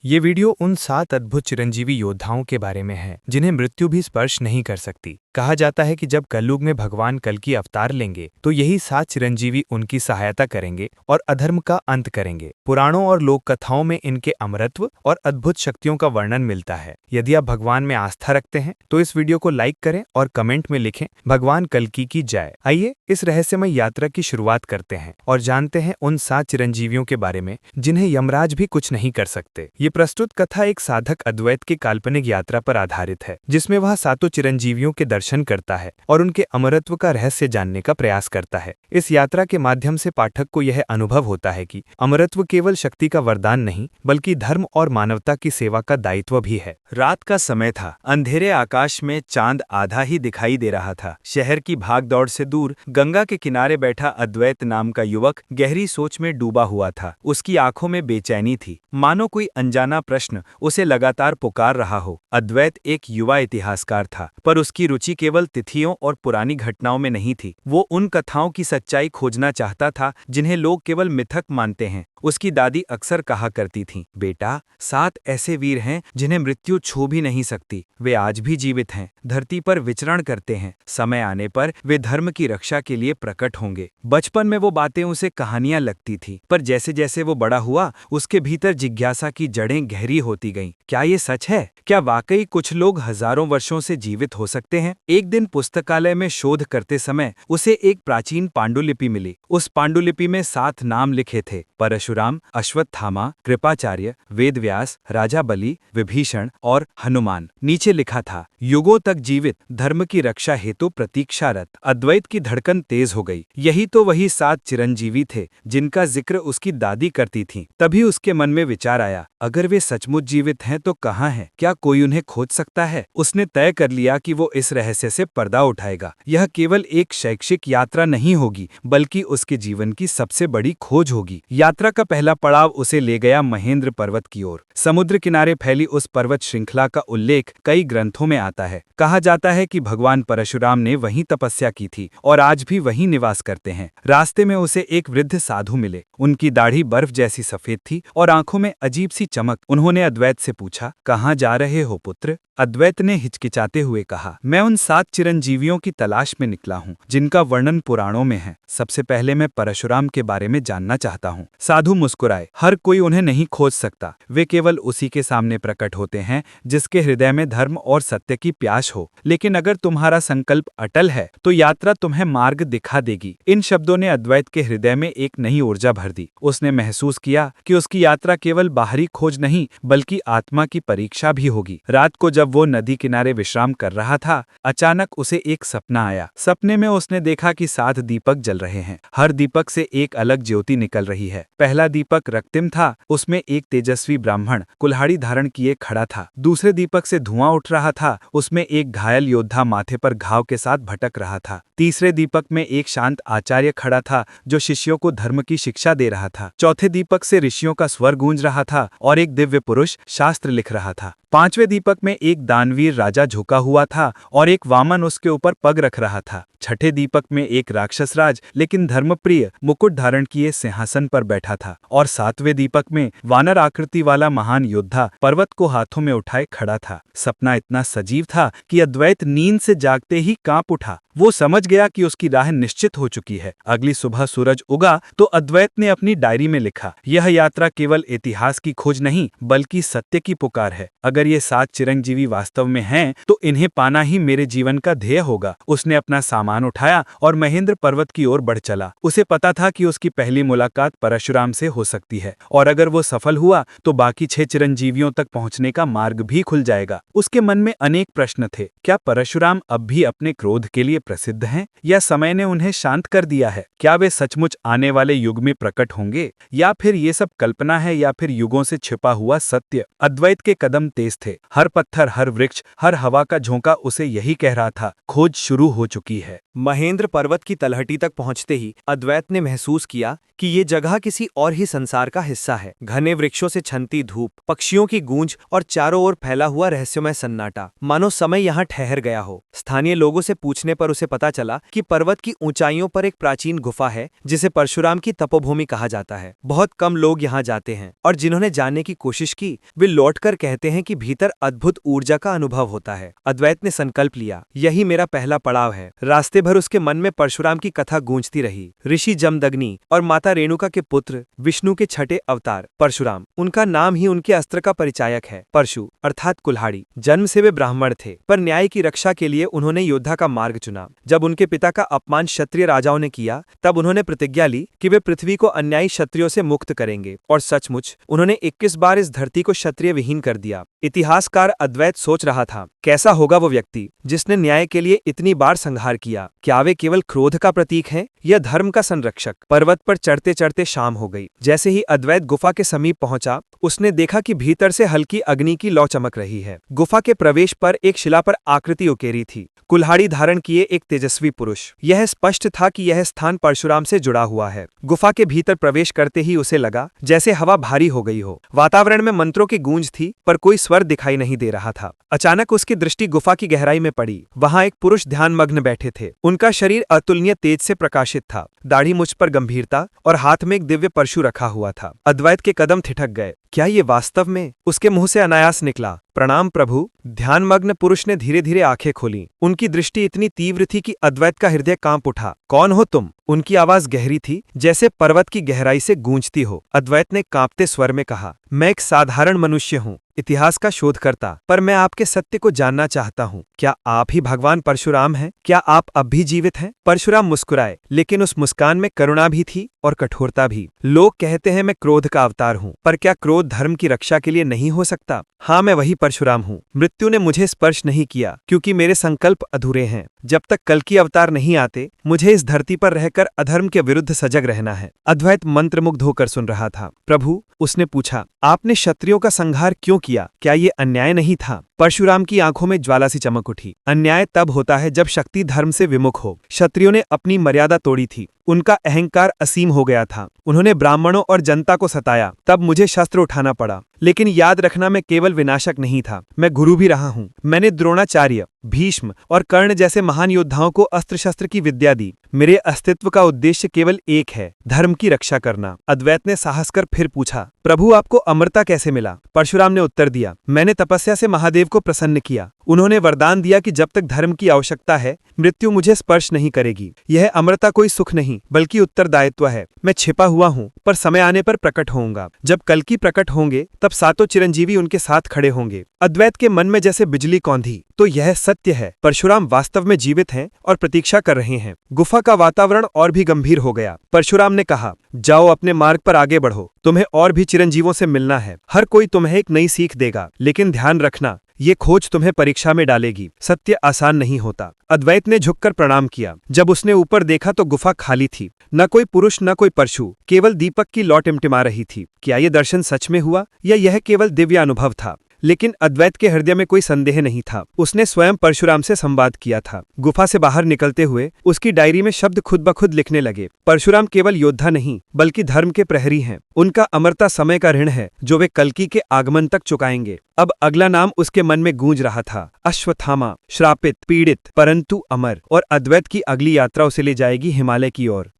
ये वीडियो उन 7 अद्भुत चिरंजीवी योद्धाओं के बारे में है जिन्हें मृत्यु भी स्पर्श नहीं कर सकती। कहा जाता है कि जब कलयुग में भगवान कल्कि अवतार लेंगे तो यही 7 चिरंजीवी उनकी सहायता करेंगे और अधर्म का अंत करेंगे। पुराणों और लोक कथाओं में इनके अमरत्व और अद्भुत शक्तियों का वर्णन मिलता है। यदि आप भगवान में आस्था रखते हैं तो इस वीडियो को लाइक करें और कमेंट में लिखें भगवान कल्कि की जय। आइए इस रहस्यमय यात्रा की शुरुआत करते हैं और जानते हैं उन 7 चिरंजीवियों के बारे में जिन्हें यमराज भी कुछ नहीं कर सकते। ये प्रस्तुत कथा एक साधक अद्वैत की काल्पनिक यात्रा पर आधारित है जिसमें वह सातों चिरंजीवियों के दर्शन करता है और उनके अमरत्व का रहस्य जानने का प्रयास करता है। इस यात्रा के माध्यम से पाठक को यह अनुभव होता है कि अमरत्व केवल शक्ति का वरदान नहीं बल्कि धर्म और मानवता की सेवा का दायित्व भी है। रात का समय था। अंधेरे आकाश में चांद आधा ही दिखाई दे रहा था। शहर की भागदौड़ से दूर गंगा के किनारे बैठा अद्वैत नाम का युवक गहरी सोच में डूबा हुआ था। उसकी आंखों में बेचैनी थी, मानो कोई अनजाना प्रश्न उसे लगातार पुकार रहा हो। अद्वैत एक युवा इतिहासकार था, पर उसकी रुचि केवल तिथियों और पुरानी घटनाओं में नहीं थी। वो उन कथाओं की सच्चाई खोजना चाहता था जिन्हें लोग केवल मिथक मानते हैं। उसकी दादी अक्सर कहा करती थीं, बेटा, 7 ऐसे वीर हैं जिन्हें मृत्यु छू भी नहीं सकती। वे आज भी जीवित हैं, धरती पर विचरण करते हैं। समय आने पर वे धर्म की रक्षा के लिए प्रकट होंगे। बचपन में वो बातें उसे कहानियां लगती थी, पर जैसे जैसे वो बड़ा हुआ उसके भीतर जिज्ञासा की जड़ें गहरी होती गईं। क्या ये सच है? क्या वाकई कुछ लोग हजारों वर्षों से जीवित हो सकते हैं? एक दिन पुस्तकालय में शोध करते समय उसे एक प्राचीन पांडुलिपि मिली। उस पांडुलिपि में 7 नाम लिखे थे, परशुराम, अश्वत्थामा, कृपाचार्य, वेदव्यास, राजा बलि, विभीषण और हनुमान। नीचे लिखा था, युगों तक जीवित, धर्म की रक्षा हेतु प्रतीक्षारत। अद्वैत की धड़कन तेज हो गई। यही तो वही 7 चिरंजीवी थे जिनका जिक्र उसकी दादी करती थीं। तभी उसके मन में विचार आया, अगर वे सचमुच जीवित हैं तो कहाँ हैं? क्या कोई उन्हें खोज सकता है? उसने तय कर लिया कि वो इस रहस्य से पर्दा उठाएगा। यह केवल एक शैक्षिक यात्रा नहीं होगी बल्कि उसके जीवन की सबसे बड़ी खोज होगी। यात्रा का पहला पड़ाव उसे ले गया महेंद्र पर्वत की ओर। समुद्र किनारे फैली उस पर्वत श्रृंखला का उल्लेख कई ग्रंथों में आता है। कहा जाता है कि भगवान परशुराम ने वहीं तपस्या की थी और आज भी वहीं निवास करते हैं। रास्ते में उसे एक वृद्ध साधु मिले। उनकी दाढ़ी बर्फ जैसी सफेद थी और आंखों में अजीब सी चमक। उन्होंने अद्वैत से पूछा, कहाँ जा रहे हो पुत्र? अद्वैत ने हिचकिचाते हुए कहा, मैं उन 7 चिरंजीवियों की तलाश में निकला हूँ जिनका वर्णन पुराणों में है। सबसे पहले मैं परशुराम के बारे में जानना चाहता हूँ। साधु मुस्कुराए, हर कोई उन्हें नहीं खोज सकता। वे केवल उसी के सामने प्रकट होते हैं जिसके हृदय में धर्म और सत्य की प्यास हो। लेकिन अगर तुम्हारा संकल्प अटल है तो यात्रा तुम्हें मार्ग दिखा देगी। इन शब्दों ने अद्वैत के हृदय में एक नई ऊर्जा भर दी। उसने महसूस किया कि उसकी यात्रा केवल बाहरी खोज नहीं बल्कि आत्मा की परीक्षा भी होगी। रात को जब वो नदी किनारे विश्राम कर रहा था, अचानक उसे एक सपना आया। सपने में उसने देखा कि 7 दीपक जल रहे हैं। हर दीपक से एक अलग ज्योति निकल रही है। पहला दीपक रक्तिम था, उसमें एक तेजस्वी ब्राह्मण कुल्हाड़ी धारण किए खड़ा था। दूसरे दीपक से धुआं उठ रहा था, उसमें एक घायल योद्धा माथे पर घाव के साथ भटक रहा था। तीसरे दीपक में एक शांत आचार्य खड़ा था जो शिष्यों को धर्म की शिक्षा दे रहा था। चौथे दीपक से ऋषियों का स्वर गूंज रहा था और एक दिव्य पुरुष शास्त्र लिख रहा था। 5वें दीपक में एक दानवीर राजा झुका हुआ था और एक वामन उसके ऊपर पग रख रहा था। 6ठे दीपक में एक राक्षस राज लेकिन धर्मप्रिय मुकुट धारण किए सिंहासन पर बैठा था और 7वें दीपक में वानर आकृति वाला महान योद्धा पर्वत को हाथों में उठाए खड़ा था। सपना इतना सजीव था कि अद्वैत नींद से जागते ही कांप उठा। वो समझ गया कि उसकी राह निश्चित हो चुकी है। अगली सुबह सूरज उगा तो अद्वैत ने अपनी डायरी में लिखा, यह यात्रा केवल इतिहास की खोज नहीं बल्कि सत्य की पुकार है। अगर ये 7 चिरंजीवी वास्तव में हैं तो इन्हें पाना ही मेरे जीवन का ध्येय होगा। उसने अपना सामान उठाया और महेंद्र पर्वत की ओर बढ़ चला। उसे पता था कि उसकी पहली मुलाकात परशुराम से हो सकती है और अगर वो सफल हुआ तो बाकी 6 चिरंजीवियों तक पहुंचने का मार्ग भी खुल जाएगा। उसके मन में अनेक प्रश्न थे। क्या परशुराम अब भी अपने क्रोध के लिए प्रसिद्ध हैं या समय ने उन्हें शांत कर दिया है? क्या वे सचमुच आने वाले युग में प्रकट होंगे या फिर ये सब कल्पना है या फिर युगों से छिपा हुआ सत्य? अद्वैत के कदम तेज थे। हर पत्थर, हर वृक्ष, हर हवा का झोंका उसे यही कह रहा था, खोज शुरू हो चुकी है। महेंद्र पर्वत की तलहटी तक पहुंचते ही अद्वैत ने महसूस किया कि ये जगह किसी और ही संसार का हिस्सा है। घने वृक्षों से छनती धूप, पक्षियों की गूंज और चारों ओर फैला हुआ रहस्यमय सन्नाटा, मानो समय यहाँ ठहर गया हो। स्थानीय लोगों से पूछने पर उसे पता चला कि पर्वत की ऊंचाइयों पर एक प्राचीन गुफा है जिसे परशुराम की तपोभूमि कहा जाता है। बहुत कम लोग यहाँ जाते हैं और जिन्होंने जानने की कोशिश की वे लौटकर कहते हैं कि भीतर अद्भुत ऊर्जा का अनुभव होता है। अद्वैत ने संकल्प लिया, यही मेरा पहला पड़ाव है। रास्ते भर उसके मन में परशुराम की कथा गूंजती रही। ऋषि जमदग्नि और माता रेणुका के पुत्र, विष्णु के छठे अवतार परशुराम, उनका नाम ही उनके अस्त्र का परिचायक है। परशु अर्थात कुल्हाड़ी। जन्म से वे ब्राह्मण थे, पर न्याय की रक्षा के लिए उन्होंने योद्धा का मार्ग चुना। जब उनके पिता का अपमान क्षत्रिय राजाओं ने किया, तब उन्होंने प्रतिज्ञा ली कि वे पृथ्वी को अन्यायी क्षत्रियों से मुक्त करेंगे, और सचमुच उन्होंने 21 बार इस धरती को क्षत्रिय विहीन कर दिया। इतिहासकार अद्वैत सोच रहा था, कैसा होगा वो व्यक्ति जिसने न्याय के लिए इतनी बार संहार किया? क्या वे केवल क्रोध का प्रतीक हैं या धर्म का संरक्षक? पर्वत पर चढ़ते चढ़ते शाम हो गई। जैसे ही अद्वैत गुफा के समीप पहुंचा, उसने देखा कि भीतर से हल्की अग्नि की लौ चमक रही है। गुफा के प्रवेश पर एक शिला पर आकृति उकेरी थी, कुल्हाड़ी धारण किए एक तेजस्वी पुरुष। यह स्पष्ट था कि यह स्थान परशुराम से जुड़ा हुआ है। गुफा के भीतर प्रवेश करते ही उसे लगा जैसे हवा भारी हो गई हो। वातावरण में मंत्रों की गूंज थी, पर कोई स्वर दिखाई नहीं दे रहा था। अचानक उसकी दृष्टि गुफा की गहराई में पड़ी। वहां एक पुरुष ध्यानमग्न बैठे थे। उनका शरीर अतुलनीय तेज से प्रकाशित था, दाढ़ी मुझ पर गंभीरता और हाथ में एक दिव्य परशु रखा हुआ था। अद्वैत के कदम ठिठक गए। क्या ये वास्तव में? उसके मुंह से अनायास निकला, प्रणाम प्रभु। ध्यानमग्न पुरुष ने धीरे धीरे आंखें खोली। उनकी दृष्टि इतनी तीव्र थी कि अद्वैत का हृदय कांप उठा। कौन हो तुम? उनकी आवाज गहरी थी, जैसे पर्वत की गहराई से गूंजती हो। अद्वैत ने कांपते स्वर में कहा, मैं एक साधारण मनुष्य हूँ, इतिहास का शोधकर्ता, पर मैं आपके सत्य को जानना चाहता हूँ। क्या आप ही भगवान परशुराम हैं? क्या आप अब भी जीवित हैं? परशुराम मुस्कुराए, लेकिन उस मुस्कान में करुणा भी थी और कठोरता भी। लोग कहते हैं मैं क्रोध का अवतार हूँ, पर क्या क्रोध धर्म की रक्षा के लिए नहीं हो सकता? हाँ, मैं वही परशुराम हूँ। मृत्यु ने मुझे स्पर्श नहीं किया क्योंकि मेरे संकल्प अधूरे हैं। जब तक कल्कि अवतार नहीं आते, मुझे इस धरती पर रहकर अधर्म के विरुद्ध सजग रहना है। अद्वैत मंत्रमुग्ध होकर सुन रहा था। प्रभु, उसने पूछा, आपने क्षत्रियों का संहार क्यों किया? क्या ये अन्याय नहीं था? परशुराम की आंखों में ज्वाला सी चमक उठी। अन्याय तब होता है जब शक्ति धर्म से विमुख हो। क्षत्रियों ने अपनी मर्यादा तोड़ी थी, उनका अहंकार असीम हो गया था। उन्होंने ब्राह्मणों और जनता को सताया, तब मुझे शस्त्र उठाना पड़ा। लेकिन याद रखना, मैं केवल विनाशक नहीं था, मैं गुरु भी रहा हूँ। मैंने द्रोणाचार्य, भीष्म और कर्ण जैसे महान योद्धाओं को अस्त्र शस्त्र की विद्या दी। मेरे अस्तित्व का उद्देश्य केवल एक है, धर्म की रक्षा करना। अद्वैत ने साहस कर फिर पूछा, प्रभु आपको अमरता कैसे मिला? परशुराम ने उत्तर दिया, मैंने तपस्या से महादेव को प्रसन्न किया। उन्होंने वरदान दिया कि जब तक धर्म की आवश्यकता है, मृत्यु मुझे स्पर्श नहीं करेगी। यह अमरता कोई सुख नहीं, बल्कि उत्तरदायित्व है। मैं छिपा हुआ हूँ, पर समय आने पर प्रकट होऊंगा। जब कल्कि प्रकट होंगे, तब सातों चिरंजीवी उनके साथ खड़े होंगे। अद्वैत के मन में जैसे बिजली कौंधी। तो यह सत्य है, परशुराम वास्तव में जीवित हैं और प्रतीक्षा कर रहे हैं। गुफा का वातावरण और भी गंभीर हो गया। परशुराम ने कहा, जाओ अपने मार्ग पर आगे बढ़ो, तुम्हें और भी चिरंजीवों से मिलना है। हर कोई तुम्हें एक नई सीख देगा, लेकिन ध्यान रखना, ये खोज तुम्हें परीक्षा में डालेगी। सत्य आसान नहीं होता। अद्वैत ने झुककर प्रणाम किया। जब उसने ऊपर देखा तो गुफा खाली थी, न कोई पुरुष न कोई परशु, केवल दीपक की लौ टिमटिमा रही थी। क्या ये दर्शन सच में हुआ या यह केवल दिव्य अनुभव था? लेकिन अद्वैत के हृदय में कोई संदेह नहीं था। उसने स्वयं परशुराम से संवाद किया था। गुफा से बाहर निकलते हुए उसकी डायरी में शब्द खुद ब खुद लिखने लगे। परशुराम केवल योद्धा नहीं, बल्कि धर्म के प्रहरी हैं। उनका अमरता समय का ऋण है, जो वे कल्कि के आगमन तक चुकाएंगे। अब अगला नाम उसके मन में गूंज रहा था, अश्वत्थामा। श्रापित, पीड़ित, परंतु अमर। और अद्वैत की अगली यात्रा उसे ले जाएगी हिमालय की ओर।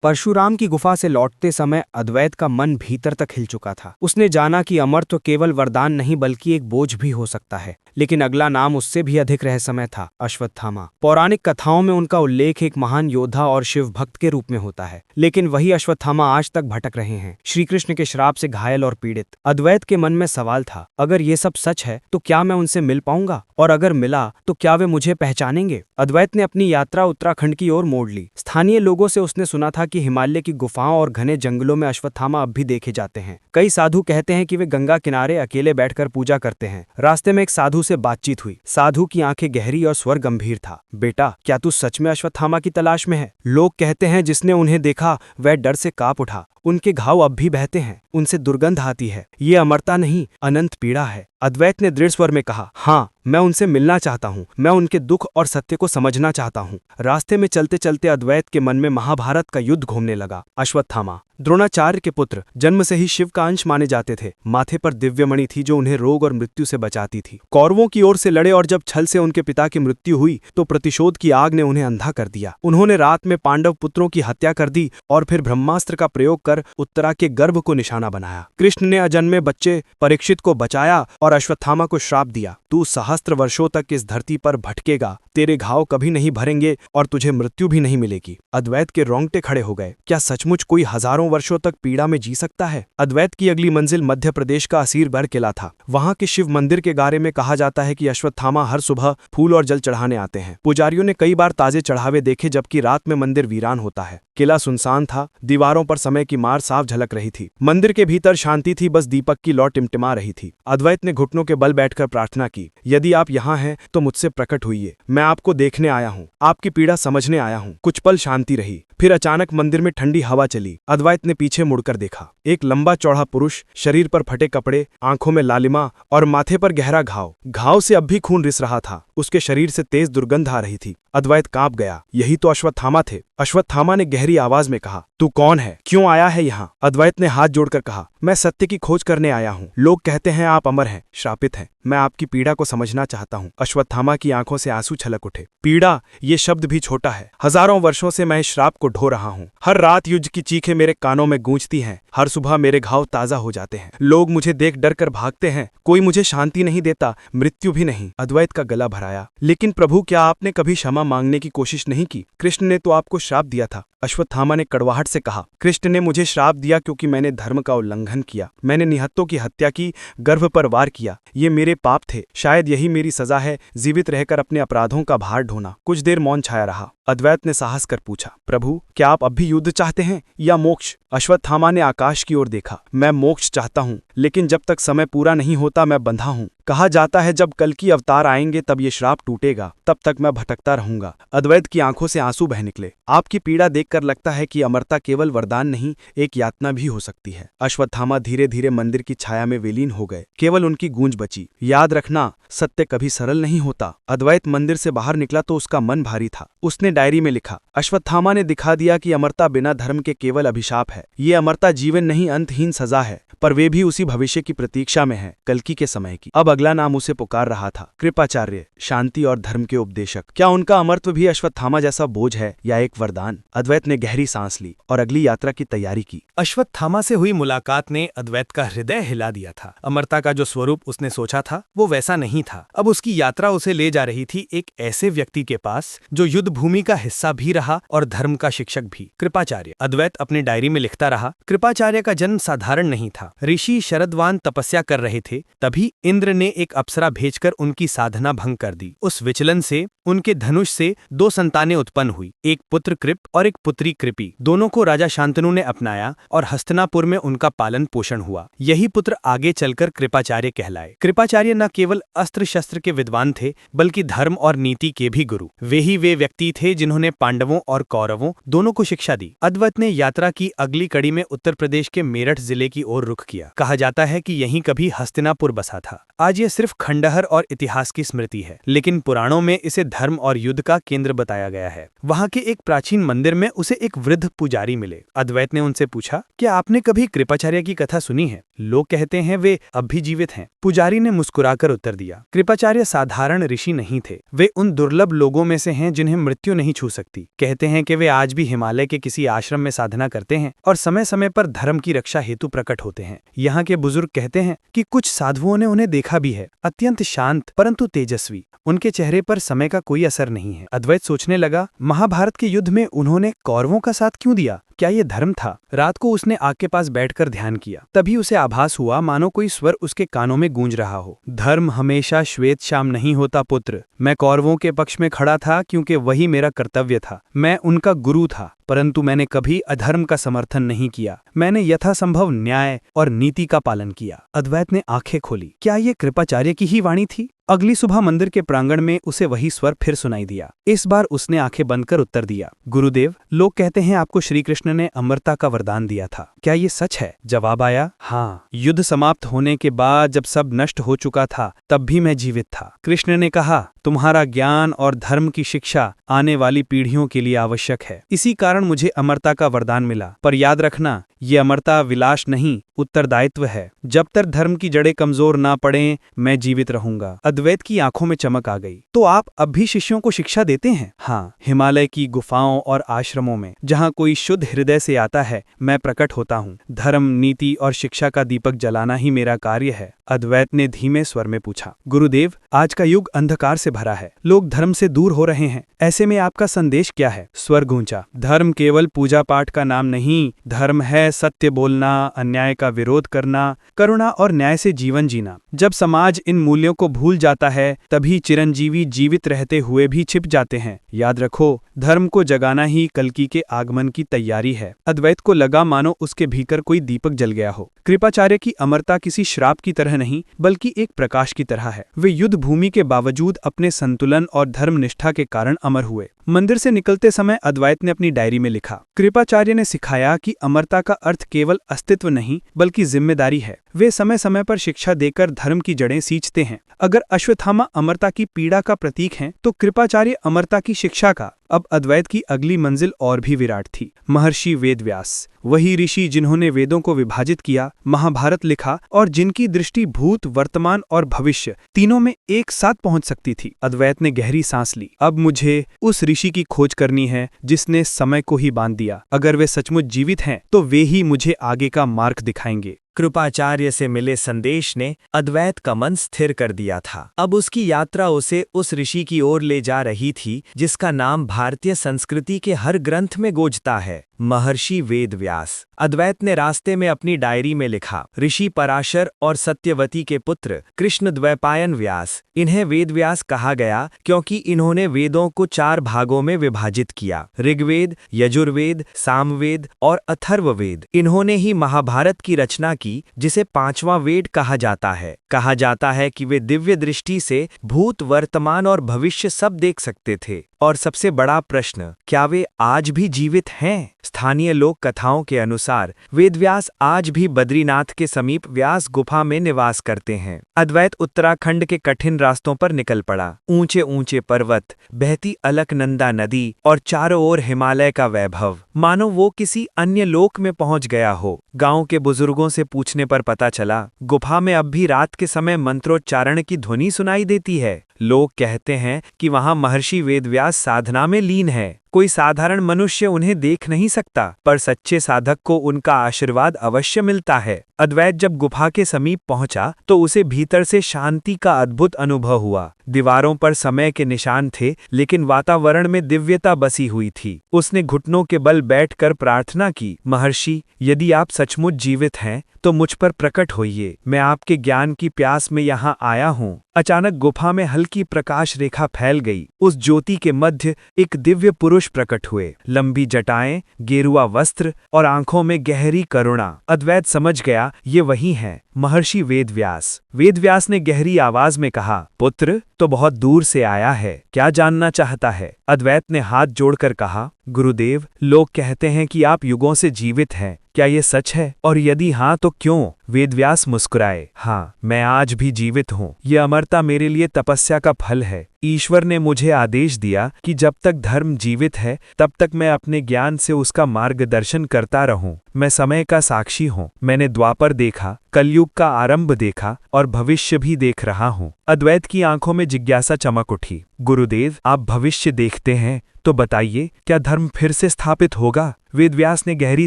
परशुराम की गुफा से लौटते समय अद्वैत का मन भीतर तक हिल चुका था। उसने जाना कि अमर तो केवल वरदान नहीं बल्कि एक बोझ भी हो सकता है। लेकिन अगला नाम उससे भी अधिक रहस्यमय था, अश्वत्थामा। पौराणिक कथाओं में उनका उल्लेख एक महान योद्धा और शिव भक्त के रूप में होता है, लेकिन वही अश्वत्थामा आज तक भटक रहे हैं, श्री कृष्ण के श्राप से घायल और पीड़ित। अद्वैत के मन में सवाल था, अगर ये सब सच है तो क्या मैं उनसे मिल पाऊंगा? और अगर मिला तो क्या वे मुझे पहचानेंगे? अद्वैत ने अपनी यात्रा उत्तराखंड की ओर मोड़ ली। स्थानीय लोगों से उसने सुना था कि हिमालय की गुफाओं और घने जंगलों में अश्वत्थामा अब भी देखे जाते हैं। कई साधु कहते हैं कि वे गंगा किनारे अकेले बैठकर पूजा करते हैं। रास्ते में एक साधु से बातचीत हुई। साधु की आंखें गहरी और स्वर गंभीर था। बेटा, क्या तू सच में अश्वत्थामा की तलाश में है? लोग कहते हैं जिसने उन्हें देखा वह डर से कांप उठा। उनके घाव अब भी बहते हैं, उनसे दुर्गंध आती है। ये अमरता नहीं, अनंत पीड़ा है। अद्वैत ने दृढ़ स्वर में कहा, हाँ, मैं उनसे मिलना चाहता हूँ। मैं उनके दुख और सत्य को समझना चाहता हूँ। रास्ते में चलते चलते अद्वैत के मन में महाभारत का युद्ध घूमने लगा। अश्वत्थामा, द्रोणाचार्य के पुत्र जन्म से ही शिव का अंश माने जाते थे। माथे पर दिव्यमणि थी जो उन्हें रोग और मृत्यु से बचाती थी। कौरवों की ओर से लड़े और जब छल से उनके पिता की मृत्यु हुई तो प्रतिशोध की आग ने उन्हें अंधा कर दिया। उन्होंने रात में पांडव पुत्रों की हत्या कर दी और फिर ब्रह्मास्त्र का प्रयोग कर उत्तरा के गर्भ को निशाना बनाया। कृष्ण ने अजन्मे बच्चे परीक्षित को बचाया और अश्वत्थामा को श्राप दिया, तू सहस्त्र वर्षों तक इस धरती पर भटकेगा, तेरे घाव कभी नहीं भरेंगे और तुझे मृत्यु भी नहीं मिलेगी। अद्वैत के रोंगटे खड़े हो गए। क्या सचमुच कोई हजारों वर्षों तक पीड़ा में जी सकता है? अद्वैत की अगली मंजिल मध्य प्रदेश का असीरगढ़ किला था। वहां के शिव मंदिर के बारे में कहा जाता है कि अश्वत्थामा हर सुबह फूल और जल चढ़ाने आते हैं। पुजारियों ने कई बार ताजे चढ़ावे देखे जबकि रात में मंदिर वीरान होता है। किला सुनसान था, दीवारों पर समय की मार साफ झलक रही थी। मंदिर के भीतर शांति थी, बस दीपक की लौ टिमटिमा रही थी। अद्वैत ने घुटनों के बल बैठकर प्रार्थना की, यदि आप यहाँ हैं तो मुझसे प्रकट हुइए, मैं आपको देखने आया हूँ, आपकी पीड़ा समझने आया हूँ। कुछ पल शांति रही, फिर अचानक मंदिर में ठंडी हवा चली। अद्वैत ने पीछे मुड़कर देखा। एक लंबा चौड़ा पुरुष, शरीर पर फटे कपड़े, आंखों में लालिमा और माथे पर गहरा घाव से अब भी खून रिस रहा था। उसके शरीर से तेज दुर्गंध आ रही थी। अद्वैत कांप गया। यही तो अश्वत्थामा थे। अश्वत्थामा ने गहरी आवाज में कहा, तू कौन है, क्यों आया है यहाँ? अद्वैत ने हाथ जोड़कर कहा, मैं सत्य की खोज करने आया हूँ। लोग कहते हैं आप अमर हैं, श्रापित हैं। मैं आपकी पीड़ा को समझना चाहता हूँ। अश्वत्थामा की आंखों से आंसू छलक उठे। पीड़ा, ये शब्द भी छोटा है। हजारों वर्षों से मैं इस श्राप को ढो रहा हूँ। हर रात युद्ध की चीखें मेरे कानों में गूंजती हैं। हर सुबह मेरे घाव ताजा हो जाते हैं। लोग मुझे देख डर कर भागते हैं। कोई मुझे शांति नहीं देता, मृत्यु भी नहीं। अद्वैत का गला भराया। लेकिन प्रभु, क्या आपने कभी क्षमा मांगने की कोशिश नहीं की? कृष्ण ने तो आपको श्राप दिया था। अश्वत्थामा ने कड़वाहट से कहा, कृष्ण ने मुझे श्राप दिया क्योंकि मैंने धर्म का उल्लंघन किया। मैंने निहत्तों की हत्या की, गर्भ पर वार किया। ये मेरे पाप थे। शायद यही मेरी सजा है, जीवित रहकर अपने अपराधों का भार ढोना। कुछ देर मौन छाया रहा। अद्वैत ने साहस कर पूछा, प्रभु, क्या आप अब भी युद्ध चाहते हैं या मोक्ष? अश्वत्थामा ने आकाश की ओर देखा। मैं मोक्ष चाहता हूँ, लेकिन जब तक समय पूरा नहीं होता मैं बंधा हूँ। कहा जाता है जब कल की अवतार आएंगे तब ये श्राप टूटेगा, तब तक मैं भटकता रहूंगा। अद्वैत की आंखों से आंसू बह निकले। आपकी पीड़ा देखकर लगता है कि अमरता केवल वरदान नहीं, एक यातना भी हो सकती है। अश्वत्थामा धीरे धीरे मंदिर की छाया में विलीन हो गए। केवल उनकी गूंज बची, याद रखना, सत्य कभी सरल नहीं होता। अद्वैत मंदिर से बाहर निकला तो उसका मन भारी था। उसने डायरी में लिखा, अश्वत्थामा ने दिखा दिया कि अमरता बिना धर्म के केवल अभिशाप है। ये अमरता जीवन नहीं, अंतहीन सजा है, पर वे भी उसी भविष्य की प्रतीक्षा में है, कल्कि के समय की। अब अगला नाम उसे पुकार रहा था, कृपाचार्य, शांति और धर्म के उपदेशक। क्या उनका अमरत्व भी अश्वत्थामा जैसा बोझ है या एक वरदान? अद्वैत ने गहरी सांस ली और अगली यात्रा की तैयारी की। अश्वत्थामा से हुई मुलाकात ने अद्वैत का हृदय हिला दिया था। अमरता का जो स्वरूप उसने सोचा था वो वैसा नहीं था। अब उसकी यात्रा उसे ले जा रही थी एक ऐसे व्यक्ति के पास जो युद्ध भूमि का हिस्सा भी रहा और धर्म का शिक्षक भी, कृपाचार्य। अद्वैत अपनी डायरी में लिखता रहा, कृपाचार्य का जन्म साधारण नहीं था। ऋषि शरदवान तपस्या कर रहे थे, तभी इंद्र ने एक अप्सरा भेजकर उनकी साधना भंग कर दी। उस विचलन से उनके धनुष से 2 संतानें उत्पन्न हुई, एक पुत्र कृप और एक पुत्री कृपि। दोनों को राजा शांतनु ने अपनाया और हस्तिनापुर में उनका पालन पोषण हुआ। यही पुत्र आगे चलकर कृपाचार्य कहलाए। कृपाचार्य न केवल अस्त्र शस्त्र के विद्वान थे बल्कि धर्म और नीति के भी गुरु। वे व्यक्ति थे जिन्होंने पांडवों और कौरवों दोनों को शिक्षा दी। अद्वैत ने यात्रा की अगली कड़ी में उत्तर प्रदेश के मेरठ जिले की ओर रुख किया। कहा जाता है कि यहीं कभी हस्तिनापुर बसा था। आज यह सिर्फ खंडहर और इतिहास की स्मृति है, लेकिन पुराणों में इसे धर्म और युद्ध का केंद्र बताया गया है। वहां के एक प्राचीन मंदिर में उसे एक वृद्ध पुजारी मिले। अद्वैत ने उनसे पूछा, क्या आपने कभी कृपाचार्य की कथा सुनी है? लोग कहते हैं वे अब भी जीवित हैं। पुजारी ने मुस्कुराकर उत्तर दिया, कृपाचार्य साधारण ऋषि नहीं थे। वे उन दुर्लभ लोगों में से हैं जिन्हें मृत्यु नहीं छू सकती। कहते हैं कि वे आज भी हिमालय के किसी आश्रम में साधना करते हैं और समय समय पर धर्म की रक्षा हेतु प्रकट होते हैं। यहाँ के बुजुर्ग कहते हैं कि कुछ साधुओं ने उन्हें देखा भी है, अत्यंत शांत परंतु तेजस्वी। उनके चेहरे पर समय का कोई असर नहीं है। अद्वैत सोचने लगा, महाभारत के युद्ध में उन्होंने कौरवों का साथ क्यों दिया? क्या ये धर्म था? रात को उसने आग के पास बैठकर ध्यान किया। तभी उसे आभास हुआ मानो कोई स्वर उसके कानों में गूंज रहा हो। धर्म हमेशा श्वेत शाम नहीं होता पुत्र। मैं कौरवों के पक्ष में खड़ा था क्योंकि वही मेरा कर्तव्य था। मैं उनका गुरु था, परंतु मैंने कभी अधर्म का समर्थन नहीं किया। मैंने यथासंभव न्याय और नीति का पालन किया। अद्वैत ने आंखें खोली। क्या ये कृपाचार्य की ही वाणी थी? अगली सुबह मंदिर के प्रांगण में उसे वही स्वर फिर सुनाई दिया। इस बार उसने आंखें बंद कर उत्तर दिया, गुरुदेव, लोग कहते हैं आपको श्री कृष्ण ने अमरता का वरदान दिया था। क्या ये सच है? जवाब आया, हाँ। युद्ध समाप्त होने के बाद जब सब नष्ट हो चुका था तब भी मैं जीवित था। कृष्ण ने कहा, तुम्हारा ज्ञान और धर्म की शिक्षा आने वाली पीढ़ियों के लिए आवश्यक है। इसी कारण मुझे अमरता का वरदान मिला। पर याद रखना, ये अमरता विलास नहीं, उत्तरदायित्व है। जब तक धर्म की जड़ें कमजोर ना पड़ें, मैं जीवित रहूंगा। अद्वैत की आंखों में चमक आ गई। तो आप अब भी शिष्यों को शिक्षा देते हैं? हाँ, हिमालय की गुफाओं और आश्रमों में जहाँ कोई शुद्ध हृदय से आता है, मैं प्रकट होता हूँ। धर्म, नीति और शिक्षा का दीपक जलाना ही मेरा कार्य है। अद्वैत ने धीमे स्वर में पूछा। गुरुदेव, आज का युग अंधकार से भरा है, लोग धर्म से दूर हो रहे हैं, ऐसे में आपका संदेश क्या है? स्वर गूंजा। धर्म केवल पूजा पाठ का नाम नहीं, धर्म है सत्य बोलना, अन्याय का विरोध करना, करुणा और न्याय से जीवन जीना। जब समाज इन मूल्यों को भूल जाता है, तभी चिरंजीवी जीवित रहते हुए भी छिप जाते हैं। याद रखो, धर्म को जगाना ही कल्कि के आगमन की तैयारी है। अद्वैत को लगा मानो उसके भीतर कोई दीपक जल गया हो। कृपाचार्य की अमरता किसी श्राप की तरह नहीं, बल्कि एक प्रकाश की तरह है। वे युद्ध भूमि के बावजूद अपने संतुलन और धर्मनिष्ठा के कारण अमर हुए। मंदिर से निकलते समय अद्वैत ने अपनी डायरी में लिखा, कृपाचार्य ने सिखाया कि अमरता का अर्थ केवल अस्तित्व नहीं, बल्कि जिम्मेदारी है। वे समय समय पर शिक्षा देकर धर्म की जड़ें सींचते हैं। अगर अश्वत्थामा अमरता की पीड़ा का प्रतीक हैं, तो कृपाचार्य अमरता की शिक्षा का। अब अद्वैत की अगली मंजिल और भी विराट थी। महर्षि वेदव्यास, वही ऋषि जिन्होंने वेदों को विभाजित किया, महाभारत लिखा और जिनकी दृष्टि भूत, वर्तमान और भविष्य तीनों में एक साथ पहुंच सकती थी। अद्वैत ने गहरी सांस ली। अब मुझे उस ऋषि की खोज करनी है जिसने समय को ही बांध दिया। अगर वे सचमुच जीवित हैं, तो वे ही मुझे आगे का मार्ग दिखाएंगे। कृपाचार्य से मिले संदेश ने अद्वैत का मन स्थिर कर दिया था। अब उसकी यात्रा उसे उस ऋषि की ओर ले जा रही थी जिसका नाम भारतीय संस्कृति के हर ग्रंथ में गूंजता है, महर्षि वेदव्यास। अद्वैत ने रास्ते में अपनी डायरी में लिखा, ऋषि पराशर और सत्यवती के पुत्र कृष्णद्वैपायन व्यास। इन्हें वेदव्यास कहा गया क्योंकि इन्होंने वेदों को 4 भागों में विभाजित किया, ऋग्वेद, यजुर्वेद, सामवेद और अथर्ववेद। इन्होंने ही महाभारत की रचना की, जिसे 5वां वेद कहा जाता है। कहा जाता है कि वे दिव्य दृष्टि से भूत, वर्तमान और भविष्य सब देख सकते थे। और सबसे बड़ा प्रश्न, क्या वे आज भी जीवित हैं? स्थानीय लोक कथाओं के अनुसार वेदव्यास आज भी बद्रीनाथ के समीप व्यास गुफा में निवास करते हैं। अद्वैत उत्तराखंड के कठिन रास्तों पर निकल पड़ा। ऊंचे ऊंचे पर्वत, बहती अलकनंदा नदी और चारों ओर हिमालय का वैभव, मानो वो किसी अन्य लोक में पहुंच गया हो। गांव के बुजुर्गों से पूछने पर पता चला, गुफा में अब भी रात के समय मंत्रोच्चारण की ध्वनि सुनाई देती है। लोग कहते हैं कि वहां महर्षि वेदव्यास साधना में लीन है। कोई साधारण मनुष्य उन्हें देख नहीं सकता, पर सच्चे साधक को उनका आशीर्वाद अवश्य मिलता है। अद्वैत जब गुफा के समीप पहुंचा तो उसे भीतर से शांति का अद्भुत अनुभव हुआ। दीवारों पर समय के निशान थे, लेकिन वातावरण में दिव्यता बसी हुई थी। उसने घुटनों के बल बैठकर प्रार्थना की, महर्षि, यदि आप सचमुच जीवित हैं तो मुझ पर प्रकट होइए। मैं आपके ज्ञान की प्यास में यहाँ आया हूँ। अचानक गुफा में हल्की प्रकाश रेखा फैल गई। उस ज्योति के मध्य एक दिव्य पुरुष प्रकट हुए, लंबी जटाएं, गेरुआ वस्त्र और आंखों में गहरी करुणा। अद्वैत समझ गया, ये वही हैं, महर्षि वेदव्यास। वेदव्यास ने गहरी आवाज में कहा, पुत्र तो बहुत दूर से आया है, क्या जानना चाहता है? अद्वैत ने हाथ जोड़कर कहा, गुरुदेव, लोग कहते हैं कि आप युगों से जीवित हैं, क्या ये सच है? और यदि हाँ तो क्यों? वेदव्यास मुस्कुराए, हाँ, मैं आज भी जीवित हूँ। ये अमरता मेरे लिए तपस्या का फल है। ईश्वर ने मुझे आदेश दिया कि जब तक धर्म जीवित है, तब तक मैं अपने ज्ञान से उसका मार्गदर्शन करता रहूं। मैं समय का साक्षी हूँ। मैंने द्वापर देखा, कलयुग का आरंभ देखा और भविष्य भी देख रहा हूँ। अद्वैत की आंखों में जिज्ञासा चमक उठी। गुरुदेव, आप भविष्य देखते हैं, तो बताइए, क्या धर्म फिर से स्थापित होगा? वेदव्यास ने गहरी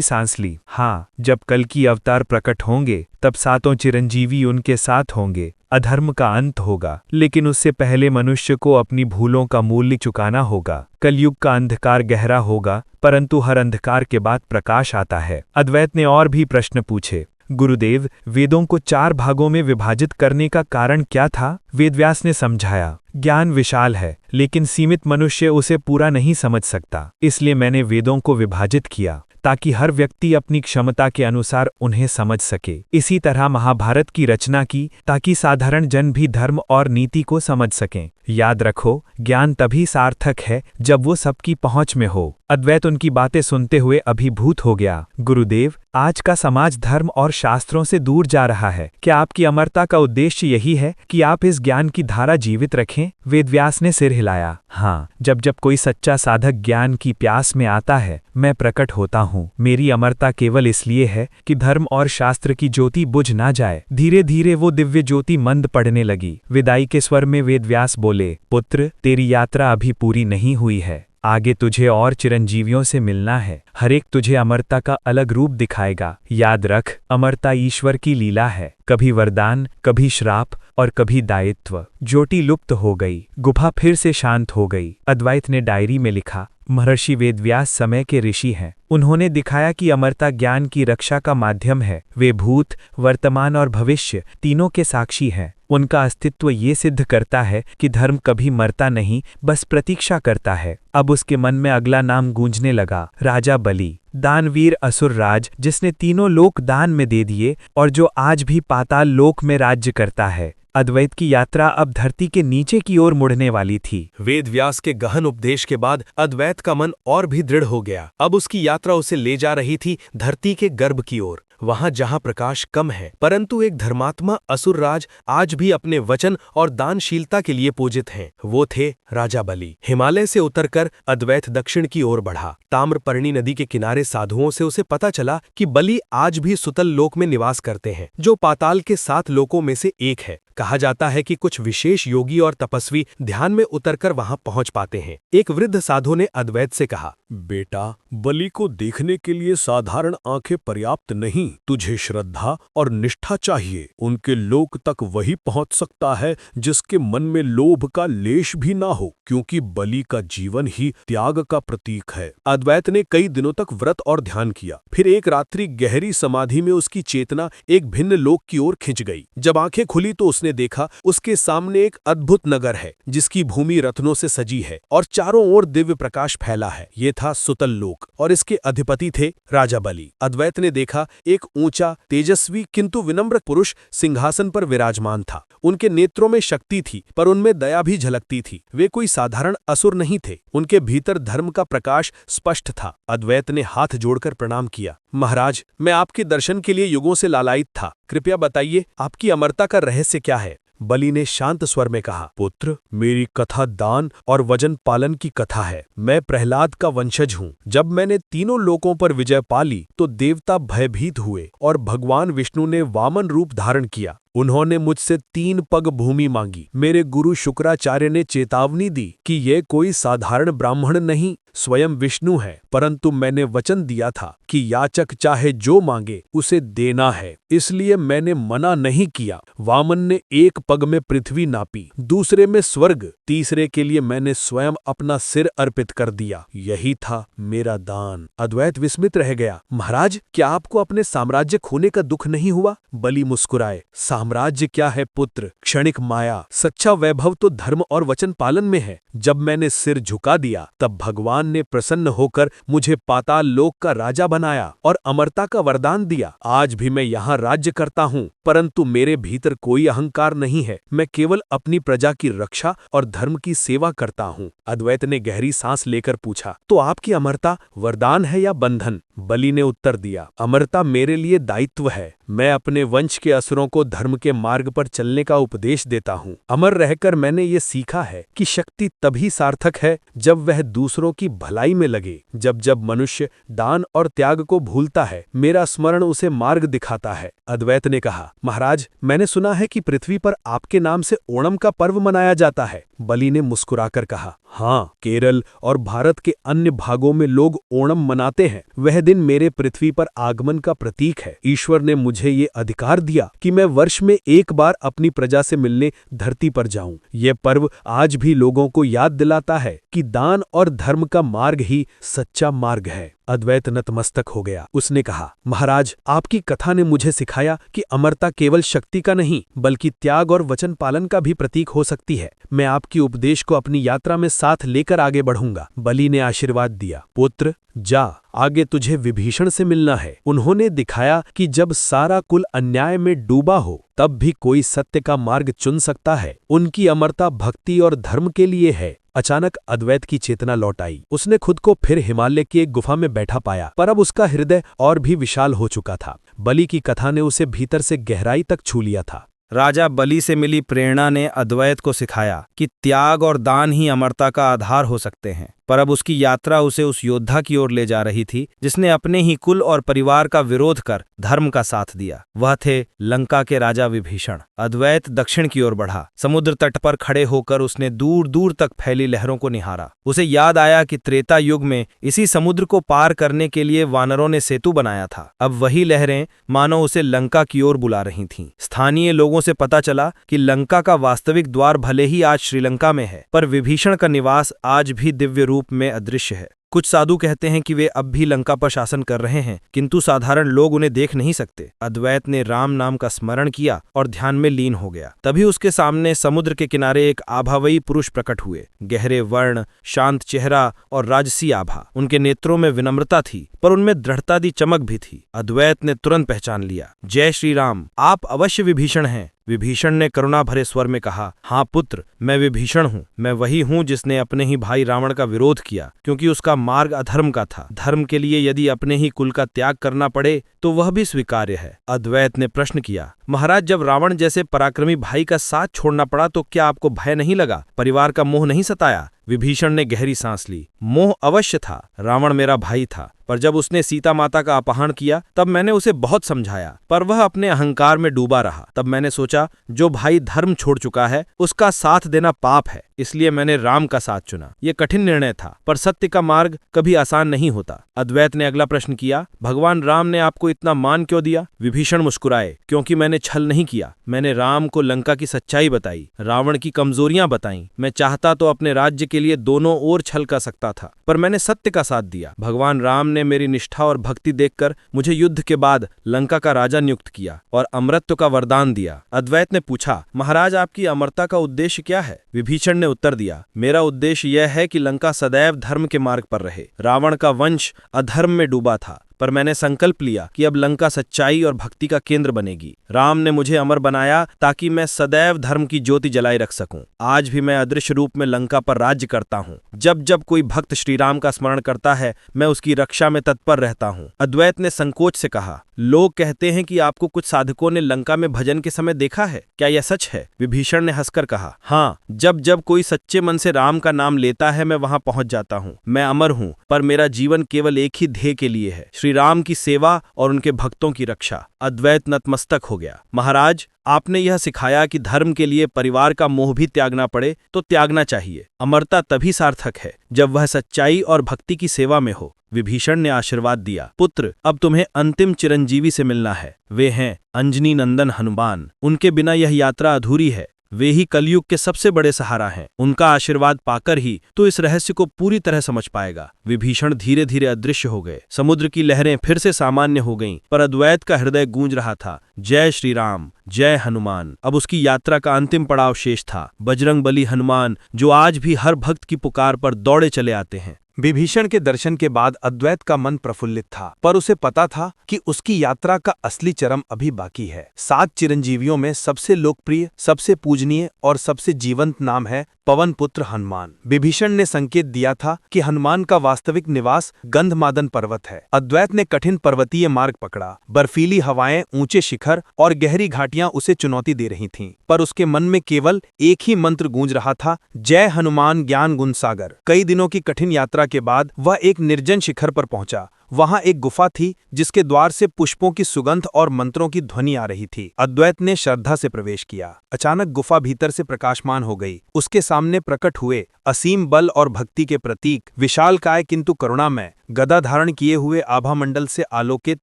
सांस ली। हाँ, जब कल की अवतार प्रकट होंगे, तब 7 चिरंजीवी उनके साथ होंगे। अधर्म का अंत होगा, लेकिन उससे पहले मनुष्य को अपनी भूलों का मूल्य चुकाना होगा। कलयुग का अंधकार गहरा होगा, परंतु हर अंधकार के बाद प्रकाश आता है। अद्वैत ने और भी प्रश्न पूछे। गुरुदेव, वेदों को 4 भागों में विभाजित करने का कारण क्या था? वेदव्यास ने समझाया, ज्ञान विशाल है, लेकिन सीमित मनुष्य उसे पूरा नहीं समझ सकता। इसलिए मैंने वेदों को विभाजित किया, ताकि हर व्यक्ति अपनी क्षमता के अनुसार उन्हें समझ सके। इसी तरह महाभारत की रचना की, ताकि साधारण जन भी धर्म और नीति को समझ सकें। याद रखो, ज्ञान तभी सार्थक है जब वो सबकी पहुंच में हो। अद्वैत उनकी बातें सुनते हुए अभिभूत हो गया। गुरुदेव, आज का समाज धर्म और शास्त्रों से दूर जा रहा है। क्या आपकी अमरता का उद्देश्य यही है कि आप इस ज्ञान की धारा जीवित रखें? वेदव्यास ने सिर हिलाया। हाँ, जब जब कोई सच्चा साधक ज्ञान की प्यास में आता है, मैं प्रकट होता हूँ। मेरी अमरता केवल इसलिए है कि धर्म और शास्त्र की ज्योति बुझ ना जाए। धीरे धीरे वो दिव्य ज्योति मंद पड़ने लगी। विदाई के स्वर में वेदव्यास बोले, पुत्र, तेरी यात्रा अभी पूरी नहीं हुई है। आगे तुझे और चिरंजीवियों से मिलना है। हर एक तुझे अमरता का अलग रूप दिखाएगा। याद रख, अमरता ईश्वर की लीला है। कभी वरदान, कभी श्राप और कभी दायित्व। ज्योति लुप्त हो गई। गुफा फिर से शांत हो गई। अद्वैत ने डायरी में लिखा, महर्षि वेदव्यास समय के ऋषि हैं। उन्होंने दिखाया कि अमरता ज्ञान की रक्षा का माध्यम है। वे भूत, वर्तमान और भविष्य तीनों के साक्षी हैं। उनका अस्तित्व ये सिद्ध करता है कि धर्म कभी मरता नहीं, बस प्रतीक्षा करता है। अब उसके मन में अगला नाम गूंजने लगा, राजा बलि, दानवीर असुर राज, जिसने तीनों लोक दान में दे दिए और जो आज भी पाताल लोक में राज्य करता है। अद्वैत की यात्रा अब धरती के नीचे की ओर मुड़ने वाली थी। वेदव्यास के गहन उपदेश के बाद अद्वैत का मन और भी दृढ़ हो गया। अब उसकी यात्रा उसे ले जा रही थी धरती के गर्भ की ओर, वहां जहां प्रकाश कम है, परंतु एक धर्मात्मा असुरराज आज भी अपने वचन और दानशीलता के लिए पूजित हैं। वो थे राजा बलि। हिमालय से उतरकर अद्वैत दक्षिण की ओर बढ़ा। ताम्रपर्णी नदी के किनारे साधुओं से उसे पता चला कि बलि आज भी सुतल लोक में निवास करते हैं, जो पाताल के 7 लोकों में से एक है। कहा जाता है कि कुछ विशेष योगी और तपस्वी ध्यान में उतरकर वहां पहुंच पाते हैं। एक वृद्ध साधु ने अद्वैत से कहा, बेटा, बलि को देखने के लिए साधारण आंखें पर्याप्त नहीं, तुझे श्रद्धा और निष्ठा चाहिए। उनके लोक तक वही पहुंच सकता है जिसके मन में लोभ का लेश भी ना हो, क्योंकि बलि का जीवन ही त्याग का प्रतीक है। अद्वैत ने कई दिनों तक व्रत और ध्यान किया। फिर एक रात्रि गहरी समाधि में उसकी चेतना एक भिन्न लोक की ओर खिंच गई। जब आंखें खुली तो उसने देखा उसके सामने एक अद्भुत नगर है, जिसकी भूमि रत्नों से सजी है और चारों ओर दिव्य प्रकाश फैला है। ये था सुतल लोक और इसके अधिपति थे राजा बलि। अद्वैत ने देखा एक ऊंचा, तेजस्वी किंतु विनम्र पुरुष सिंहासन पर विराजमान था। उनके नेत्रों में शक्ति थी, पर उनमें दया भी झलकती थी। वे कोई साधारण असुर नहीं थे। उनके भीतर धर्म का प्रकाश स्पष्ट था। अद्वैत ने हाथ जोड़कर प्रणाम किया। महाराज, मैं आपके दर्शन के लिए युगों से लालायित था। कृपया बताइए, आपकी अमरता का रहस्य क्या है? बलि ने शांत स्वर में कहा, पुत्र, मेरी कथा दान और वजन पालन की कथा है। मैं प्रहलाद का वंशज हूँ। जब मैंने तीनों लोकों पर विजय पाली तो देवता भयभीत हुए और भगवान विष्णु ने वामन रूप धारण किया। उन्होंने मुझसे 3 पग भूमि मांगी। मेरे गुरु शुक्राचार्य ने चेतावनी दी कि ये कोई साधारण ब्राह्मण नहीं, स्वयं विष्णु है। परंतु मैंने वचन दिया था कि याचक चाहे जो मांगे उसे देना है, इसलिए मैंने मना नहीं किया। वामन ने 1 पग में पृथ्वी नापी, दूसरे में स्वर्ग, तीसरे के लिए मैंने स्वयं अपना सिर अर्पित कर दिया। यही था मेरा दान। अद्वैत विस्मित रह गया। महाराज, क्या आपको अपने साम्राज्य खोने का दुख नहीं हुआ? बलि मुस्कुराए। साम्राज्य क्या है पुत्र, क्षणिक माया। सच्चा वैभव तो धर्म और वचन पालन में है। जब मैंने सिर झुका दिया तब भगवान ने प्रसन्न होकर मुझे पाताल लोक का राजा बनाया और अमरता का वरदान दिया। आज भी मैं यहाँ राज्य करता हूँ, परंतु मेरे भीतर कोई अहंकार नहीं है। मैं केवल अपनी प्रजा की रक्षा और धर्म की सेवा करता हूँ। अद्वैत ने गहरी सांस लेकर पूछा, तो आपकी अमरता वरदान है या बंधन? बलि ने उत्तर दिया, अमरता मेरे लिए दायित्व है। मैं अपने वंश के असुरों को धर्म के मार्ग पर चलने का उपदेश देता हूँ। अमर रहकर मैंने ये सीखा है कि शक्ति तभी सार्थक है जब वह दूसरों की भलाई में लगे। जब जब मनुष्य दान और त्याग को भूलता है, मेरा स्मरण उसे मार्ग दिखाता है। अद्वैत ने कहा, महाराज, मैंने सुना है कि पृथ्वी पर आपके नाम से ओणम का पर्व मनाया जाता है। बलि ने मुस्कुराकर कहा, हाँ, केरल और भारत के अन्य भागों में लोग ओणम मनाते हैं। वह दिन मेरे पृथ्वी पर आगमन का प्रतीक है। ईश्वर ने मुझे ये अधिकार दिया कि मैं वर्ष में 1 बार अपनी प्रजा से मिलने धरती पर जाऊं। यह पर्व आज भी लोगों को याद दिलाता है कि दान और धर्म का का मार्ग ही सच्चा मार्ग है। अद्वैत नतमस्तक हो गया। उसने कहा, महाराज, आपकी कथा ने मुझे सिखाया कि अमरता केवल शक्ति का नहीं बल्कि त्याग और वचन पालन का भी प्रतीक हो सकती है। मैं आपकी उपदेश को अपनी यात्रा में साथ लेकर आगे बढ़ूंगा। बलि ने आशीर्वाद दिया, पुत्र जा, आगे तुझे विभीषण से मिलना है। उन्होंने दिखाया कि जब सारा कुल अन्याय में डूबा हो तब भी कोई सत्य का मार्ग चुन सकता है। उनकी अमरता भक्ति और धर्म के लिए है। अचानक अद्वैत की चेतना लौट आई। उसने खुद को फिर हिमालय की एक गुफा में बैठा पाया, पर अब उसका हृदय और भी विशाल हो चुका था। बलि की कथा ने उसे भीतर से गहराई तक छू लिया था। राजा बलि से मिली प्रेरणा ने अद्वैत को सिखाया कि त्याग और दान ही अमरता का आधार हो सकते हैं। पर अब उसकी यात्रा उसे उस योद्धा की ओर ले जा रही थी जिसने अपने ही कुल और परिवार का विरोध कर धर्म का साथ दिया। वह थे लंका के राजा विभीषण। अद्वैत दक्षिण की ओर बढ़ा। समुद्र तट पर खड़े होकर उसने दूर दूर तक फैली लहरों को निहारा। उसे याद आया कि त्रेता युग में इसी समुद्र को पार करने के लिए वानरों ने सेतु बनाया था। अब वही लहरें मानो उसे लंका की ओर बुला रही थीं। स्थानीय लोगों से पता चला कि लंका का वास्तविक द्वार भले ही आज श्रीलंका में है, पर विभीषण का निवास आज भी दिव्य रूप में अदृश्य है। कुछ साधु कहते हैं कि वे अब भी लंका पर शासन कर रहे हैं, किंतु साधारण लोग उन्हें देख नहीं सकते। अद्वैत ने राम नाम का स्मरण किया और ध्यान में लीन हो गया। तभी उसके सामने समुद्र के किनारे एक आभावयी पुरुष प्रकट हुए। गहरे वर्ण, शांत चेहरा और राजसी आभा। उनके नेत्रों में विनम्रता थी, पर उनमें दृढ़ता दी चमक भी थी। अद्वैत ने तुरंत पहचान लिया। जय श्री राम, आप अवश्य विभीषण हैं। विभीषण ने करुणा भरे स्वर में कहा, हाँ पुत्र, मैं विभीषण हूँ। मैं वही हूँ जिसने अपने ही भाई रावण का विरोध किया, क्योंकि उसका मार्ग अधर्म का था। धर्म के लिए यदि अपने ही कुल का त्याग करना पड़े तो वह भी स्वीकार्य है। अद्वैत ने प्रश्न किया, महाराज, जब रावण जैसे पराक्रमी भाई का साथ छोड़ना पड़ा तो क्या आपको भय नहीं लगा? परिवार का मोह नहीं सताया? विभीषण ने गहरी सांस ली। मोह अवश्य था। रावण मेरा भाई था, पर जब उसने सीता माता का अपहरण किया तब मैंने उसे बहुत समझाया, पर वह अपने अहंकार में डूबा रहा। तब मैंने सोचा, जो भाई धर्म छोड़ चुका है उसका साथ देना पाप है, इसलिए मैंने राम का साथ चुना। यह कठिन निर्णय था, पर सत्य का मार्ग कभी आसान नहीं होता। अद्वैत ने अगला प्रश्न किया, भगवान राम ने आपको इतना मान क्यों दिया? विभीषण मुस्कुराए, क्योंकि मैंने छल नहीं किया। मैंने राम को लंका की सच्चाई बताई, रावण की कमजोरियां बताई। मैं चाहता तो अपने राज्य के लिए दोनों ओर छल कर सकता था, पर मैंने सत्य का साथ दिया। भगवान राम ने मेरी निष्ठा और भक्ति देखकर मुझे युद्ध के बाद लंका का राजा नियुक्त किया और अमरत्व का वरदान दिया। अद्वैत ने पूछा, महाराज, आपकी अमरता का उद्देश्य क्या है? विभीषण ने उत्तर दिया, मेरा उद्देश्य यह है कि लंका सदैव धर्म के मार्ग पर रहे। रावण का वंश अधर्म में डूबा था, पर मैंने संकल्प लिया कि अब लंका सच्चाई और भक्ति का केंद्र बनेगी। राम ने मुझे अमर बनाया ताकि मैं सदैव धर्म की ज्योति जलाए रख सकूं। आज भी मैं अदृश्य रूप में लंका पर राज्य करता हूं। जब जब कोई भक्त श्री राम का स्मरण करता है, मैं उसकी रक्षा में तत्पर रहता हूं। अद्वैत ने संकोच से कहा, लोग कहते हैं कि आपको कुछ साधकों ने लंका में भजन के समय देखा है, क्या यह सच है? विभीषण ने हंसकर कहा, हाँ, जब जब कोई सच्चे मन से राम का नाम लेता है मैं वहां पहुंच जाता हूं। मैं अमर हूं, पर मेरा जीवन केवल एक ही ध्येय के लिए है, श्री राम की सेवा और उनके भक्तों की रक्षा। अद्वैत नतमस्तक हो गया। महाराज, आपने यह सिखाया कि धर्म के लिए परिवार का मोह भी त्यागना पड़े तो त्यागना चाहिए। अमरता तभी सार्थक है जब वह सच्चाई और भक्ति की सेवा में हो। विभीषण ने आशीर्वाद दिया, पुत्र, अब तुम्हें अंतिम चिरंजीवी से मिलना है। वे हैं अंजनी नंदन हनुमान। उनके बिना यह यात्रा अधूरी है। वे ही कलयुग के सबसे बड़े सहारा हैं। उनका आशीर्वाद पाकर ही तो इस रहस्य को पूरी तरह समझ पाएगा। विभीषण धीरे धीरे अदृश्य हो गए। समुद्र की लहरें फिर से सामान्य हो गईं, पर अद्वैत का हृदय गूंज रहा था, जय श्री राम, जय हनुमान। अब उसकी यात्रा का अंतिम पड़ाव शेष था, बजरंग बली हनुमान, जो आज भी हर भक्त की पुकार पर दौड़े चले आते हैं। विभीषण के दर्शन के बाद अद्वैत का मन प्रफुल्लित था, पर उसे पता था कि उसकी यात्रा का असली चरम अभी बाकी है। 7 चिरंजीवियों में सबसे लोकप्रिय, सबसे पूजनीय और सबसे जीवंत नाम है पवन पुत्र हनुमान। विभीषण ने संकेत दिया था कि हनुमान का वास्तविक निवास गंधमादन पर्वत है। अद्वैत ने कठिन पर्वतीय मार्ग पकड़ा। बर्फीली हवाएं, ऊंचे शिखर और गहरी घाटियां उसे चुनौती दे रही थीं, पर उसके मन में केवल एक ही मंत्र गूंज रहा था, जय हनुमान ज्ञान गुण सागर। कई दिनों की कठिन यात्रा के बाद वह एक निर्जन शिखर पर पहुंचा। वहां एक गुफा थी जिसके द्वार से पुष्पों की सुगंध और मंत्रों की ध्वनि आ रही थी। अद्वैत ने श्रद्धा से प्रवेश किया। अचानक गुफा भीतर से प्रकाशमान हो गई। उसके सामने प्रकट हुए असीम बल और भक्ति के प्रतीक, विशालकाय किंतु करुणामय, गदा धारण किए हुए आभा मंडल से आलोकित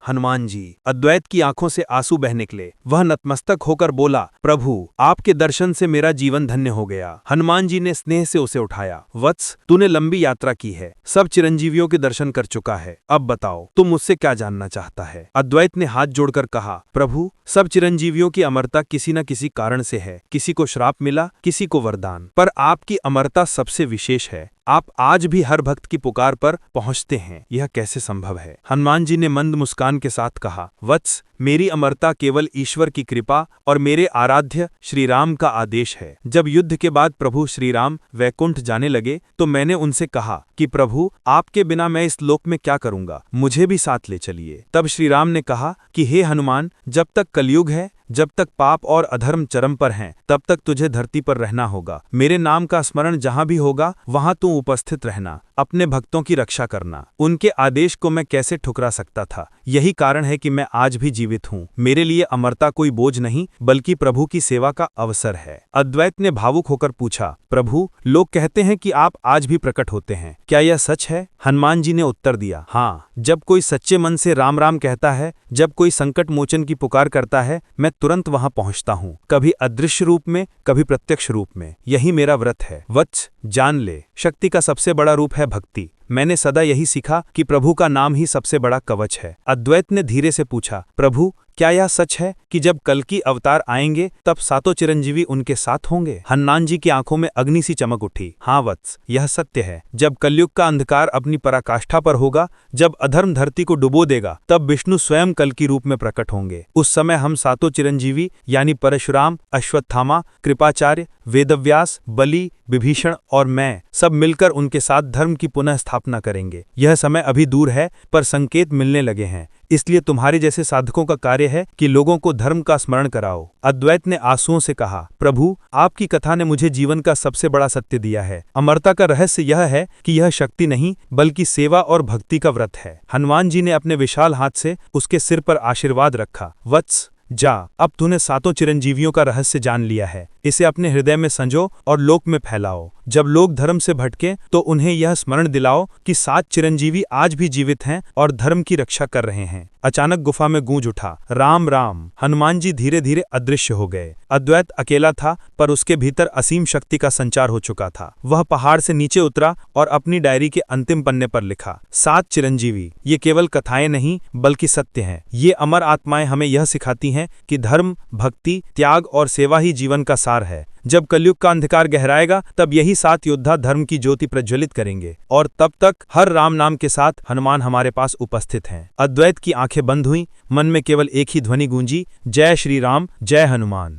हनुमान जी। अद्वैत की आंखों से आंसू बह निकले। वह नतमस्तक होकर बोला, प्रभु, आपके दर्शन से मेरा जीवन धन्य हो गया। हनुमान जी ने स्नेह से उसे उठाया। वत्स, तूने लंबी यात्रा की है, सब चिरंजीवियों के दर्शन कर चुका है, अब बताओ तुम मुझसे क्या जानना चाहता है। अद्वैत ने हाथ जोड़कर कहा, प्रभु, सब चिरंजीवियों की अमरता किसी न किसी कारण से है। किसी को श्राप मिला, किसी को वरदान, पर आपकी अमरता सबसे विशेष है। आप आज भी हर भक्त की पुकार पर पहुंचते हैं, यह कैसे संभव है। हनुमान जी ने मंद मुस्कान के साथ कहा, वत्स, मेरी अमरता केवल ईश्वर की कृपा और मेरे आराध्य श्री राम का आदेश है। जब युद्ध के बाद प्रभु श्री राम वैकुंठ जाने लगे तो मैंने उनसे कहा कि प्रभु, आपके बिना मैं इस लोक में क्या करूंगा, मुझे भी साथ ले चलिए। तब श्री राम ने कहा कि हे हनुमान, जब तक कलयुग है, जब तक पाप और अधर्म चरम पर हैं, तब तक तुझे धरती पर रहना होगा। मेरे नाम का स्मरण जहां भी होगा वहां तू उपस्थित रहना, अपने भक्तों की रक्षा करना। उनके आदेश को मैं कैसे ठुकरा सकता था। यही कारण है कि मैं आज भी जीवित हूँ। मेरे लिए अमरता कोई बोझ नहीं बल्कि प्रभु की सेवा का अवसर है। अद्वैत ने भावुक होकर पूछा, प्रभु, लोग कहते हैं कि आप आज भी प्रकट होते हैं, क्या यह सच है। हनुमान जी ने उत्तर दिया, हाँ, जब कोई सच्चे मन से राम राम कहता है, जब कोई संकट मोचन की पुकार करता है, मैं तुरंत वहां पहुंचता हूँ, कभी अदृश्य रूप में, कभी प्रत्यक्ष रूप में। यही मेरा व्रत है। वत्स, जान ले, शक्ति का सबसे बड़ा रूप है भक्ति। मैंने सदा यही सीखा कि प्रभु का नाम ही सबसे बड़ा कवच है। अद्वैत ने धीरे से पूछा, प्रभु, क्या यह सच है कि जब कल्कि अवतार आएंगे तब सातों चिरंजीवी उनके साथ होंगे। हनुमान जी की आंखों में अग्नि सी चमक उठी। हाँ वत्स, यह सत्य है। जब कलयुग का अंधकार अपनी पराकाष्ठा पर होगा, जब अधर्म धरती को डुबो देगा, तब विष्णु स्वयं कल्कि रूप में प्रकट होंगे। उस समय हम सातों चिरंजीवी यानी परशुराम, अश्वत्थामा, कृपाचार्य, वेदव्यास, बलि, विभीषण और मैं सब मिलकर उनके साथ धर्म की पुनः स्थापना करेंगे। यह समय अभी दूर है पर संकेत मिलने लगे हैं, इसलिए तुम्हारे जैसे साधकों का कार्य है कि लोगों को धर्म का स्मरण कराओ। अद्वैत ने आंसुओं से कहा, प्रभु, आपकी कथा ने मुझे जीवन का सबसे बड़ा सत्य दिया है। अमरता का रहस्य यह है कि यह शक्ति नहीं बल्कि सेवा और भक्ति का व्रत है। हनुमान जी ने अपने विशाल हाथ से उसके सिर पर आशीर्वाद रखा। वत्स, जा, अब तूने सातों चिरंजीवियों का रहस्य जान लिया है। इसे अपने हृदय में संजो और लोक में फैलाओ। जब लोग धर्म से भटके तो उन्हें यह स्मरण दिलाओ कि सात चिरंजीवी आज भी जीवित हैं और धर्म की रक्षा कर रहे हैं। अचानक गुफा में गूंज उठा, राम राम। हनुमान जी धीरे धीरे अदृश्य हो गए। अद्वैत अकेला था पर उसके भीतर असीम शक्ति का संचार हो चुका था। वह पहाड़ से नीचे उतरा और अपनी डायरी के अंतिम पन्ने पर लिखा, सात चिरंजीवी। ये केवल कथाएं नहीं बल्कि सत्य हैं। ये अमर आत्माएं हमें यह सिखाती हैं कि धर्म, भक्ति, त्याग और सेवा ही जीवन का सार है। जब कलयुग का अंधकार गहराएगा तब यही सात योद्धा धर्म की ज्योति प्रज्वलित करेंगे और तब तक हर राम नाम के साथ हनुमान हमारे पास उपस्थित हैं। अद्वैत की आंखें बंद हुईं, मन में केवल एक ही ध्वनि गूंजी, जय श्री राम, जय हनुमान।